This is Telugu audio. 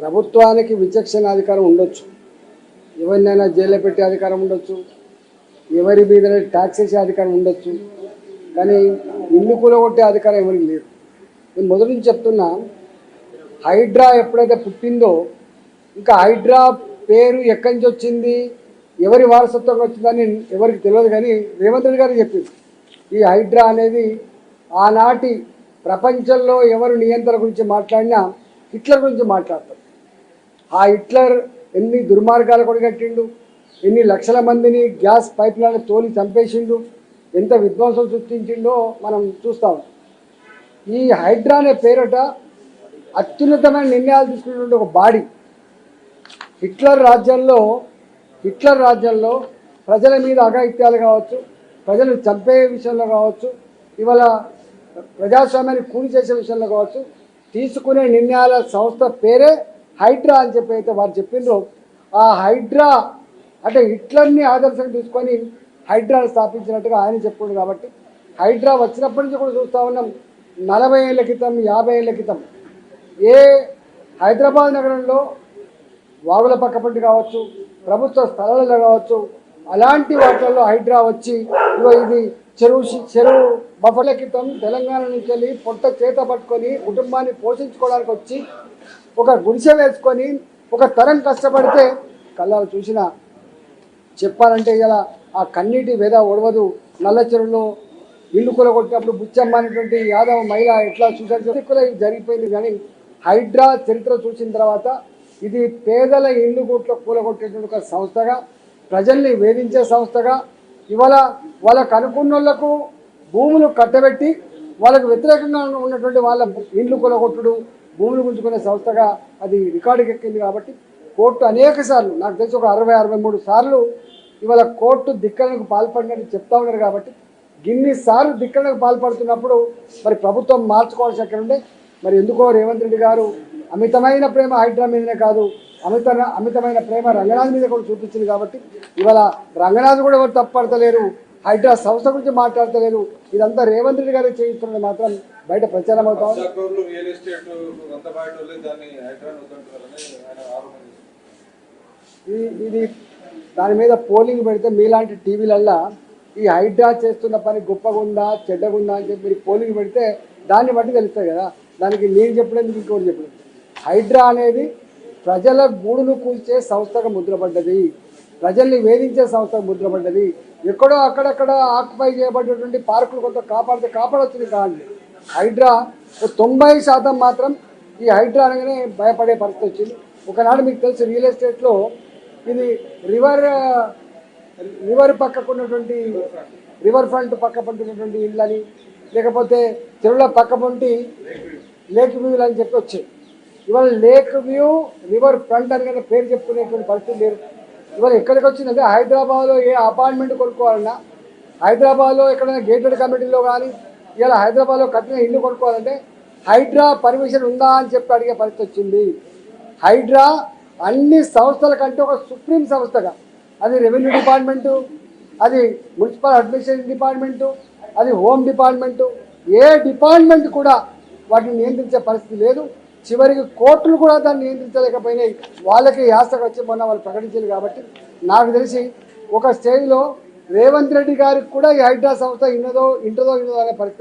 ప్రభుత్వానికి విచక్షణ అధికారం ఉండొచ్చు, ఎవరినైనా జైల్లో పెట్టే అధికారం ఉండొచ్చు, ఎవరి మీద ట్యాక్స్ వేసే అధికారం ఉండొచ్చు, కానీ ఇల్లు కూలగొట్టే అధికారం ఎవరికి లేదు. నేను మొదటి నుంచి చెప్తున్నా, హైడ్రా ఎప్పుడైతే పుట్టిందో ఇంకా హైడ్రా పేరు ఎక్కడి నుంచి వచ్చింది, ఎవరి వారసత్వంగా వచ్చిందని ఎవరికి తెలియదు. కానీ రేవంత్ రెడ్డి గారు చెప్పింది, ఈ హైడ్రా అనేది ఆనాటి ప్రపంచంలో ఎవరు నియంత్రణ గురించి మాట్లాడినా హిట్లర్ గురించి మాట్లాడతారు. ఆ హిట్లర్ ఎన్ని దుర్మార్గాలు కొడిగట్టిండు, ఎన్ని లక్షల మందిని గ్యాస్ పైప్లను తోలి చంపేసిండు, ఎంత విధ్వంసం సృష్టించిండో మనం చూస్తాం. ఈ హైడ్రా అనే పేరట అత్యున్నతమైన నిర్ణయాలు తీసుకున్నటువంటి ఒక బాడీ. హిట్లర్ రాజ్యంలో ప్రజల మీద అఘాయిత్యాలు కావచ్చు, ప్రజలు చంపే విషయంలో కావచ్చు, ఇవాళ ప్రజాస్వామ్యాన్ని కూలి చేసే విషయంలో కావచ్చు, తీసుకునే నిర్ణయాల సంస్థ పేరే హైడ్రా అని చెప్పి అయితే వారు చెప్పిండ్రో, ఆ హైడ్రా అంటే హిట్లర్ని ఆదర్శంగా తీసుకొని హైడ్రాను స్థాపించినట్టుగా ఆయన చెప్పుకుండు. కాబట్టి హైడ్రా వచ్చినప్పటి నుంచి కూడా చూస్తూ ఉన్నాం. 40 ఏళ్ల క్రితం, 50 ఏళ్ల క్రితం ఏ హైదరాబాద్ నగరంలో వాగుల పక్కపంటి కావచ్చు, ప్రభుత్వ స్థలాలలో కావచ్చు, అలాంటి వాటిల్లో హైడ్రా వచ్చి ఇది చెరువు బఫర్ల క్రితం తెలంగాణ నుంచి వెళ్ళి పొట్ట చేత పట్టుకొని కుటుంబాన్ని పోషించుకోవడానికి వచ్చి ఒక గుడిసె వేసుకొని ఒక తరం కష్టపడితే కళ్ళాలు చూసిన చెప్పాలంటే ఇలా ఆ కన్నీటి వేద ఒడవదు. నల్ల చెరువులో ఇల్లు కూలగొట్టినప్పుడు బుచ్చమ్మ అనేటువంటి యాదవ మహిళ ఎట్లా చూసారు జరిగిపోయింది. కానీ హైడ్రా చరిత్ర చూసిన తర్వాత ఇది పేదల ఇల్లు కూలగొట్టేటువంటి ఒక సంస్థగా, ప్రజల్ని వేధించే సంస్థగా, ఇవాళ వాళ్ళకు అనుకున్న వాళ్ళకు భూములు కట్టబెట్టి వాళ్ళకు వ్యతిరేకంగా ఉన్నటువంటి వాళ్ళ ఇల్లు కూలగొట్టుడు, భూములు గుంజుకునే సంస్థగా అది రికార్డుకి ఎక్కింది. కాబట్టి కోర్టు అనేక సార్లు, నాకు తెలిసి ఒక 60-63 సార్లు ఇవాళ కోర్టు ధిక్కరణకు పాల్పడినట్టు చెప్తా ఉన్నారు. కాబట్టి గిన్నిసార్లు ధిక్కరణకు పాల్పడుతున్నప్పుడు మరి ప్రభుత్వం మార్చుకోవాల్సి అక్కడ ఉండే. మరి ఎందుకో రేవంత్ రెడ్డి గారు అమితమైన ప్రేమ హైడ్రా మీదనే కాదు, అమితమైన ప్రేమ రంగనాథ్ మీద కూడా చూపించింది. కాబట్టి ఇవాళ రంగనాథ్ కూడా ఎవరు తప్పడతలేరు, హైడ్రా సంస్థ గురించి మాట్లాడతలేరు. ఇదంతా రేవంత్ రెడ్డి గారు చేయిస్తున్నది మాత్రం బయట ప్రచారం అవుతా ఉంది. ఇది దాని మీద పోలింగ్ పెడితే మీలాంటి టీవీలల్లా ఈ హైడ్రా చేస్తున్న పని గొప్పగుందా చెడ్డగుందా అని చెప్పి మీరు పోలింగ్ పెడితే దాన్ని బట్టి తెలుస్తుంది కదా. దానికి నేను చెప్పలేదు, ఇంకోటి చెప్పలేదు. హైడ్రా అనేది ప్రజల గూడును కూల్చే సంస్థగా ముద్రపడ్డది, ప్రజల్ని వేధించే సంస్థగా ముద్రపడ్డది. ఎక్కడో అక్కడక్కడ ఆక్యుపై చేయబడ్డటువంటి పార్కులు కొంత కాపాడొచ్చింది కాదు. హైడ్రా 90% మాత్రం ఈ హైడ్రా అనగానే భయపడే పరిస్థితి వచ్చింది. ఒకనాడు మీకు తెలుసు, రియల్ ఎస్టేట్లో ఇది రివర్ పక్కకున్నటువంటి రివర్ ఫ్రంట్ పక్క పంటున్నటువంటి ఇళ్ళని, లేకపోతే చెరువుల పక్క పంటి లేక్ వ్యూలు అని చెప్పి వచ్చాయి. ఇవాళ లేక్ వ్యూ రివర్ ఫ్రంట్ అని కానీ పేరు చెప్పుకునేటువంటి పరిస్థితి లేదు. ఇవాళ ఎక్కడికి వచ్చిందంటే హైదరాబాద్లో ఏ అపార్ట్మెంట్ కొనుక్కోవాలన్నా, హైదరాబాద్లో ఎక్కడైనా గేటెడ్ కమిటీలో కానీ ఇవాళ హైదరాబాద్లో కట్టిన ఇల్లు కొనుక్కోవాలంటే హైడ్రా పర్మిషన్ ఉందా అని చెప్పి అడిగే పరిస్థితి వచ్చింది. హైడ్రా అన్ని సంస్థల కంటే ఒక సుప్రీం సంస్థగా, అది రెవెన్యూ డిపార్ట్మెంటు, అది మున్సిపల్ అడ్మినిస్ట్రేషన్ డిపార్ట్మెంటు, అది హోమ్ డిపార్ట్మెంటు, ఏ డిపార్ట్మెంట్ కూడా వాటిని నియంత్రించే పరిస్థితి లేదు. చివరికి కోర్టులు కూడా దాన్ని నియంత్రించలేకపోయినాయి. వాళ్ళకి యాసకు వచ్చి మొన్న వాళ్ళు ప్రకటించారు. కాబట్టి నాకు తెలిసి ఒక స్టేజ్లో రేవంత్ రెడ్డి గారికి కూడా ఈ హైడ్రా సంస్థ ఇంటదో అనే పరిస్థితి